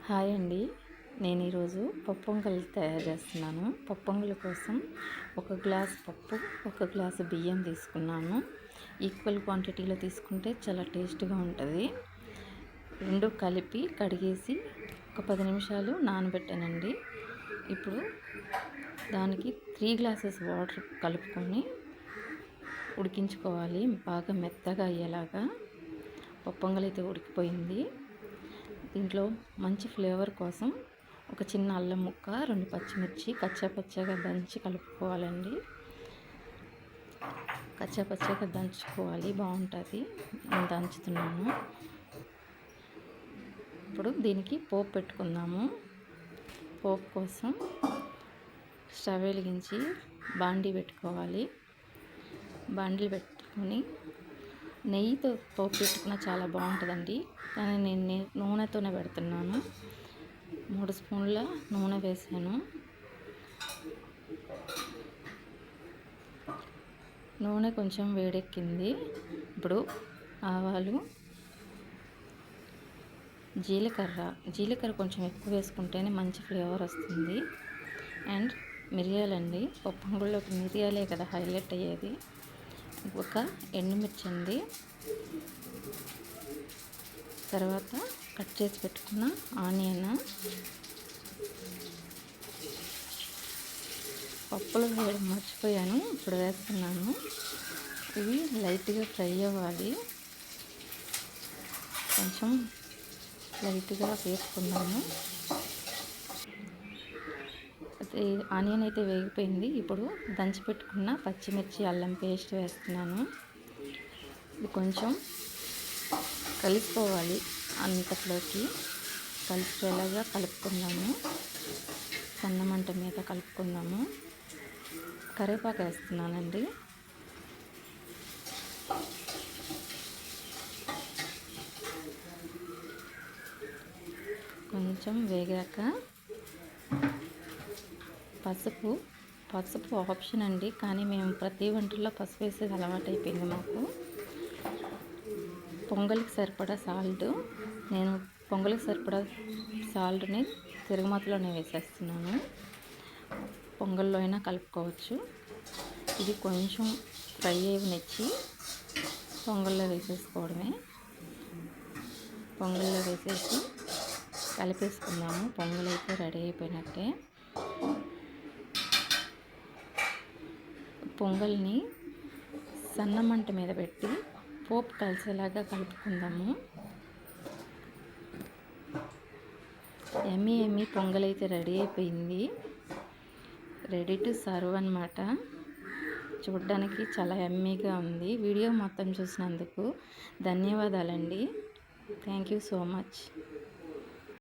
Hi అండి. నేను ఈరోజు పప్పు పొంగల్ తయారు చేస్తున్నాను. పప్పు పొంగల్ కోసం ఒక గ్లాస్ పప్పు, ఒక గ్లాసు బియ్యం తీసుకున్నాను. ఈక్వల్ క్వాంటిటీలో తీసుకుంటే చాలా టేస్ట్గా ఉంటుంది. రెండు కలిపి కడిగేసి ఒక 10 నిమిషాలు నానబెట్టానండి. ఇప్పుడు దానికి 3 గ్లాసెస్ వాటర్ కలుపుకొని ఉడికించుకోవాలి. బాగా మెత్తగా అయ్యేలాగా. పప్పు పొంగల్ అయితే ఉడికిపోయింది. దీంట్లో మంచి ఫ్లేవర్ కోసం ఒక చిన్న అల్లం ముక్క, 2 పచ్చిమిర్చి కచ్చాపచ్చాగా దంచి కలుపుకోవాలండి. కచ్చాపచ్చాగా దంచుకోవాలి, బాగుంటుంది. నేను దంచుతున్నాను. ఇప్పుడు దీనికి పోపు పెట్టుకుందాము. పోపు కోసం స్టవ్ వెలిగించి బాండీ పెట్టుకోవాలి. బాండీ పెట్టుకొని నెయ్యితో పోపు పెట్టుకున్న చాలా బాగుంటుందండి. కానీ నేను నూనెతోనే పెడుతున్నాను. 3 స్పూన్ల నూనె వేసాను. నూనె కొంచెం వేడెక్కింది. ఇప్పుడు ఆవాలు, జీలకర్ర కొంచెం ఎక్కువ వేసుకుంటేనే మంచి ఫ్లేవర్ వస్తుంది. అండ్ మిరియాలండి. పప్పు పొంగల్లోకి మిరియాలే కదా హైలైట్ అయ్యేది. ఒక ఎండుమిర్చి అండి. తర్వాత కట్ చేసి పెట్టుకున్న ఆనియన్. పప్పులు వేయడం మర్చిపోయాను, ఇప్పుడు వేస్తున్నాను. ఇవి లైట్గా ఫ్రై అవ్వాలి. కొంచెం లైట్గా వేసుకున్నాము. ఆనియన్ అయితే వేగిపోయింది. ఇప్పుడు దంచి పెట్టుకున్న పచ్చిమిర్చి, అల్లం పేస్ట్ వేస్తున్నాను. ఇది కొంచెం కలిసిపోవాలి. అంతట్లోకి కలిసిపోయేలాగా కలుపుకుందాము. సన్నమంట మీద కలుపుకుందాము. కరివేపాకు వేస్తున్నానండి. కొంచెం వేగాక పసుపు ఆప్షన్ అండి, కానీ మేము ప్రతి వంటల్లో పసుపు వేసేది అలవాటు అయిపోయింది మాకు. పొంగల్కి సరిపడా సాల్ట్, నేను పొంగల్కి సరిపడా సాల్ట్ని తిరగమాతలోనే వేసేస్తున్నాను. పొంగల్లో అయినా కలుపుకోవచ్చు. ఇది కొంచెం ఫ్రై అయ్యనిచ్చి పొంగల్లో వేసేసుకోవడమే. పొంగల్లో వేసేసి కలిపేసుకుందాము. పొంగల్ అయితే రెడీ అయిపోయినట్టే. పొంగల్ని సన్నమంట మీద పెట్టి పోపు కలిసేలాగా కలుపుకుందాము. ఎమ్మి పొంగల్ అయితే రెడీ అయిపోయింది. రెడీ టు సర్వ్ అన్నమాట. చూడడానికి చాలా ఎమ్మీగా ఉంది. వీడియో మొత్తం చూసినందుకు ధన్యవాదాలండి. Thank you so much.